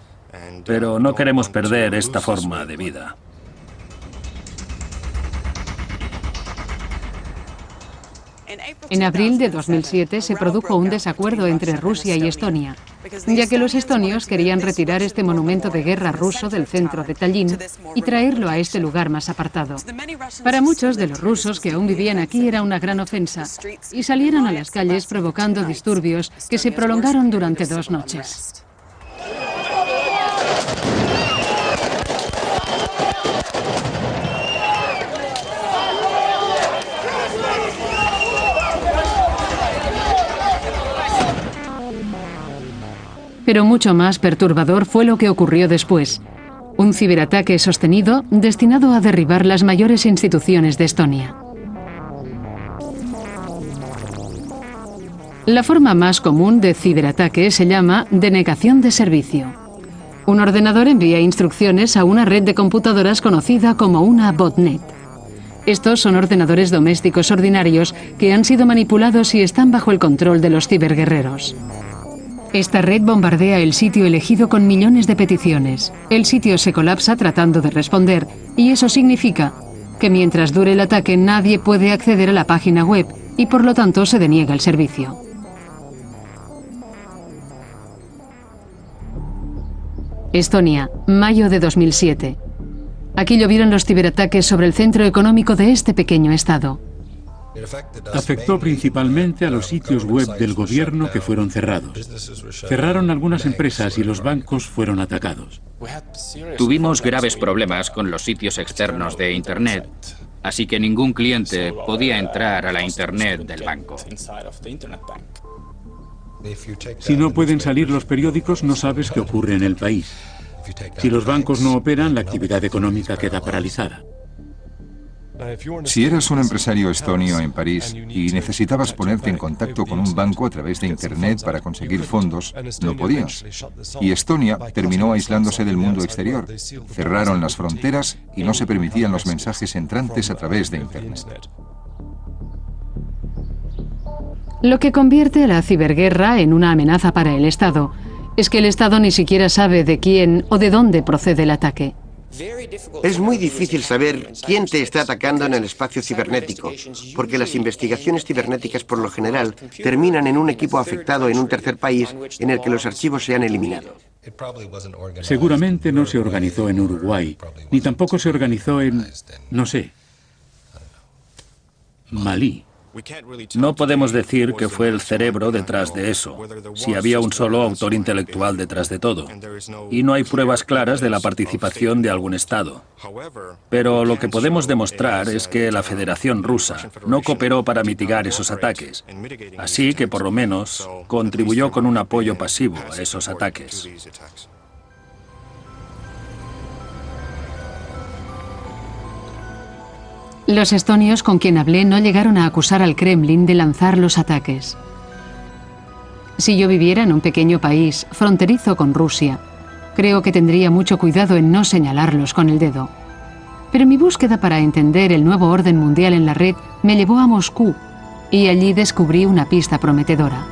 pero no queremos perder esta forma de vida. En abril de 2007 se produjo un desacuerdo entre Rusia y Estonia, ya que los estonios querían retirar este monumento de guerra ruso del centro de Tallinn y traerlo a este lugar más apartado. Para muchos de los rusos que aún vivían aquí era una gran ofensa y salieron a las calles provocando disturbios que se prolongaron durante 2 noches. Pero mucho más perturbador fue lo que ocurrió después. Un ciberataque sostenido destinado a derribar las mayores instituciones de Estonia. La forma más común de ciberataque se llama denegación de servicio. Un ordenador envía instrucciones a una red de computadoras conocida como una botnet. Estos son ordenadores domésticos ordinarios que han sido manipulados y están bajo el control de los ciberguerreros. Esta red bombardea el sitio elegido con millones de peticiones. El sitio se colapsa tratando de responder y eso significa que mientras dure el ataque nadie puede acceder a la página web y por lo tanto se deniega el servicio. Estonia, mayo de 2007. Aquí llovieron los ciberataques sobre el centro económico de este pequeño estado. Afectó principalmente a los sitios web del gobierno que fueron cerrados. Cerraron algunas empresas y los bancos fueron atacados. Tuvimos graves problemas con los sitios externos de Internet, así que ningún cliente podía entrar a la Internet del banco. Si no pueden salir los periódicos, no sabes qué ocurre en el país. Si los bancos no operan, la actividad económica queda paralizada. Si eras un empresario estonio en París y necesitabas ponerte en contacto con un banco a través de Internet para conseguir fondos, no podías. Y Estonia terminó aislándose del mundo exterior. Cerraron las fronteras y no se permitían los mensajes entrantes a través de Internet. Lo que convierte a la ciberguerra en una amenaza para el Estado es que el Estado ni siquiera sabe de quién o de dónde procede el ataque. Es muy difícil saber quién te está atacando en el espacio cibernético, porque las investigaciones cibernéticas por lo general terminan en un equipo afectado en un tercer país en el que los archivos se han eliminado. Seguramente no se organizó en Uruguay, ni tampoco se organizó en, no sé, Malí. No podemos decir que fue el cerebro detrás de eso, si había un solo autor intelectual detrás de todo. Y no hay pruebas claras de la participación de algún Estado. Pero lo que podemos demostrar es que la Federación Rusa no cooperó para mitigar esos ataques. Así que, por lo menos, contribuyó con un apoyo pasivo a esos ataques. Los estonios con quien hablé no llegaron a acusar al Kremlin de lanzar los ataques. Si yo viviera en un pequeño país fronterizo con Rusia, creo que tendría mucho cuidado en no señalarlos con el dedo. Pero mi búsqueda para entender el nuevo orden mundial en la red me llevó a Moscú y allí descubrí una pista prometedora.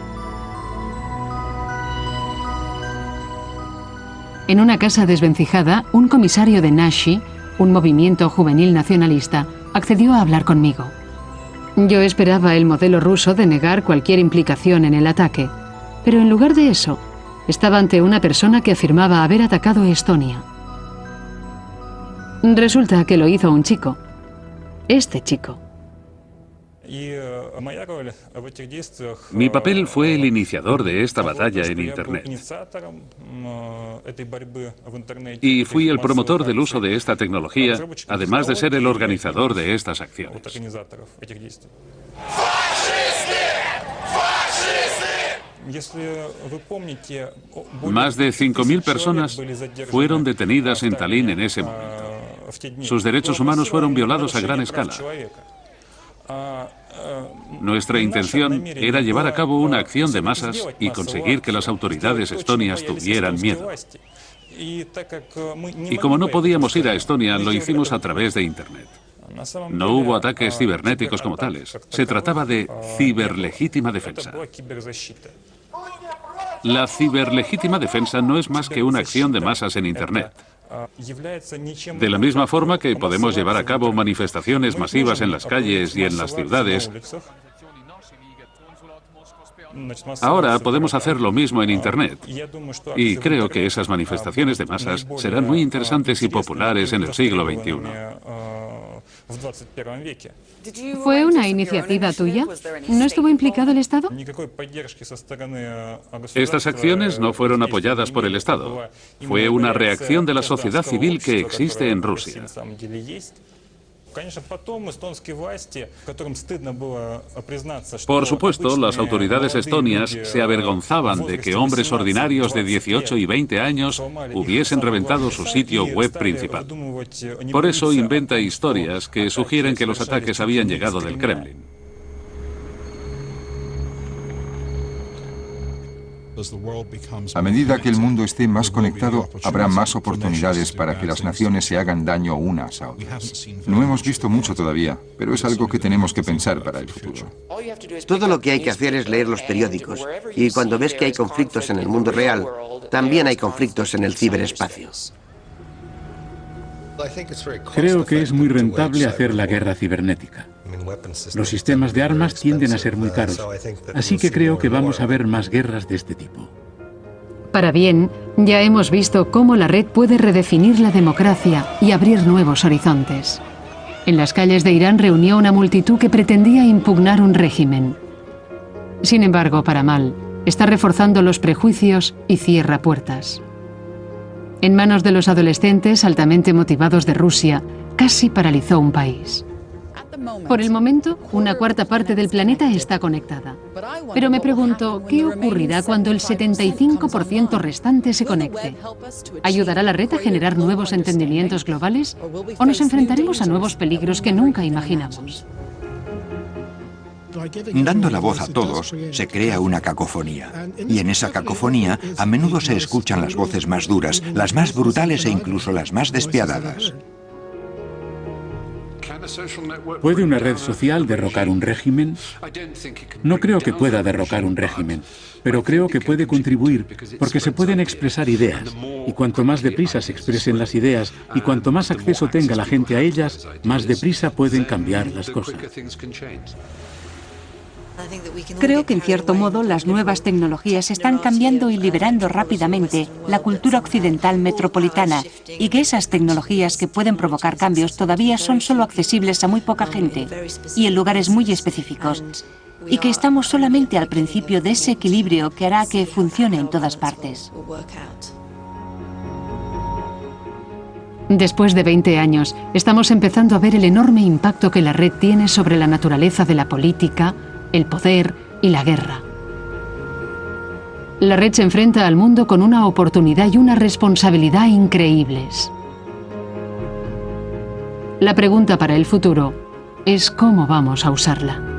En una casa desvencijada, un comisario de Nashi, un movimiento juvenil nacionalista, accedió a hablar conmigo. Yo esperaba el modelo ruso de negar cualquier implicación en el ataque, pero en lugar de eso, estaba ante una persona que afirmaba haber atacado a Estonia. Resulta que lo hizo un chico. Este chico. Mi papel fue el iniciador de esta batalla en Internet. Y fui el promotor del uso de esta tecnología, además de ser el organizador de estas acciones. Más de 5.000 personas fueron detenidas en Tallinn en ese momento. Sus derechos humanos fueron violados a gran escala. Nuestra intención era llevar a cabo una acción de masas y conseguir que las autoridades estonias tuvieran miedo. Y como no podíamos ir a Estonia, lo hicimos a través de Internet. No hubo ataques cibernéticos como tales. Se trataba de ciberlegítima defensa. La ciberlegítima defensa no es más que una acción de masas en Internet. De la misma forma que podemos llevar a cabo manifestaciones masivas en las calles y en las ciudades, ahora podemos hacer lo mismo en Internet. Y creo que esas manifestaciones de masas serán muy interesantes y populares en el siglo XXI. ¿Fue una iniciativa tuya? ¿No estuvo implicado el Estado? Estas acciones no fueron apoyadas por el Estado. Fue una reacción de la sociedad civil que existe en Rusia. Por supuesto, las autoridades estonias se avergonzaban de que hombres ordinarios de 18 y 20 años hubiesen reventado su sitio web principal. Por eso inventa historias que sugieren que los ataques habían llegado del Kremlin. A medida que el mundo esté más conectado, habrá más oportunidades para que las naciones se hagan daño unas a otras. No hemos visto mucho todavía, pero es algo que tenemos que pensar para el futuro. Todo lo que hay que hacer es leer los periódicos. Y cuando ves que hay conflictos en el mundo real, también hay conflictos en el ciberespacio. Creo que es muy rentable hacer la guerra cibernética. Los sistemas de armas tienden a ser muy caros, así que creo que vamos a ver más guerras de este tipo. Para bien, ya hemos visto cómo la red puede redefinir la democracia y abrir nuevos horizontes. En las calles de Irán reunió una multitud que pretendía impugnar un régimen. Sin embargo, para mal, está reforzando los prejuicios y cierra puertas. En manos de los adolescentes altamente motivados de Rusia, casi paralizó un país. Por el momento, una cuarta parte del planeta está conectada. Pero me pregunto, ¿qué ocurrirá cuando el 75% restante se conecte? ¿Ayudará la red a generar nuevos entendimientos globales? ¿O nos enfrentaremos a nuevos peligros que nunca imaginamos? Dando la voz a todos, se crea una cacofonía. Y en esa cacofonía, a menudo se escuchan las voces más duras, las más brutales e incluso las más despiadadas. ¿Puede una red social derrocar un régimen? No creo que pueda derrocar un régimen, pero creo que puede contribuir porque se pueden expresar ideas. Y cuanto más deprisa se expresen las ideas y cuanto más acceso tenga la gente a ellas, más deprisa pueden cambiar las cosas. Creo que en cierto modo las nuevas tecnologías están cambiando y liberando rápidamente la cultura occidental metropolitana y que esas tecnologías que pueden provocar cambios todavía son solo accesibles a muy poca gente y en lugares muy específicos y que estamos solamente al principio de ese equilibrio que hará que funcione en todas partes. Después de 20 años, estamos empezando a ver el enorme impacto que la red tiene sobre la naturaleza de la política, el poder y la guerra. La red se enfrenta al mundo con una oportunidad y una responsabilidad increíbles. La pregunta para el futuro es cómo vamos a usarla.